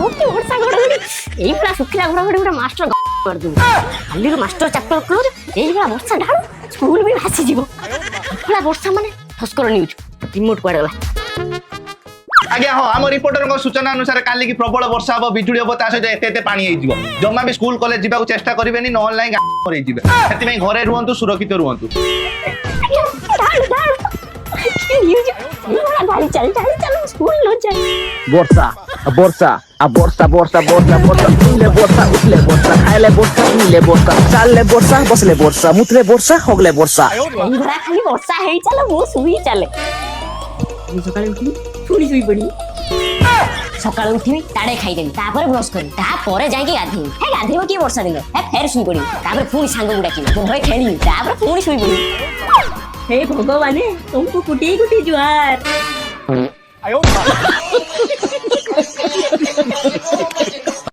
কি বর্ষা ঘড়ঘড়ি এইগুলা শুখিলা ঘড়ঘড়ি গোটা মাস্টার মারদু কালির মাস্টার চ্যাপ্টার ক্লোজ এইগুলা বর্ষা ঢালু স্কুল ବି ଭାସିଯିବ ପୁରା ବର୍ଷା ମାନେ ଫସ୍କର ନ୍ୟୁଜ୍ ରିମୋଟ କୁଆଡେ ଗଲା ଆଜ୍ଞା ହଁ ଆମ ରିପୋର୍ଟରଙ୍କ ସୂଚନା ଅନୁସାରେ କାଲି କି ପ୍ରବଳ ବର୍ଷା ହବ ବିଜୁଳି ହବ ତା ସହିତ ଏତେ ପାଣି ହେଇଯିବ ଜମା ବି ସ୍କୁଲ କଲେଜ ଯିବାକୁ ଚେଷ୍ଟା କରିବେନି ନହେଲେ ନାହିଁ ହେଇଯିବେ ସେଥିପାଇଁ ଘରେ ରୁହନ୍ତୁ ସୁରକ୍ଷିତ ରୁହନ୍ତୁ ବର୍ଷା ବର୍ଷା ବର୍ଷା ବର୍ଷା ବର୍ଷା ବର୍ଷା ଉଠିଲେ ବର୍ଷା ଉଠିଲେ ବର୍ଷା ଖାଇଲେ ବର୍ଷା ପିଇଲେ ବର୍ଷା ଚାଲିଲେ ବର୍ଷା ବସିଲେ ବର୍ଷା ମୁତିଲେ ବର୍ଷା ହଗଲେ ବର୍ଷା ଏଇଭଳିଆ ଖାଲି ବର୍ଷା ହେଇ ଚାଲ ମୁଁ ଶୁଇ ଚାଲେ ସକାଳେ ଉଠିବି ପୁଣି ଶୋଇ ପଡିବି ସକାଳୁ ଉଠିବି ତାଡେ ଖାଇଦେବି ତାପରେ ବ୍ରଶ କରିବି ତାପରେ ଯାଇକି ଗାଧେଇବି ହେ ଗାଧେଇବ କିଏ ବର୍ଷା ଦିନ ହେ ଫେର ଶୋଇ ପଡିବି ତାପରେ ପୁଣି ସାଙ୍ଗକୁ ଡାକିବି ଘରେ ଖେଳିବି ତାପରେ ପୁଣି ଶୋଇ ପଡିବି हे भगवान तुमको कुटी कुटी जुआर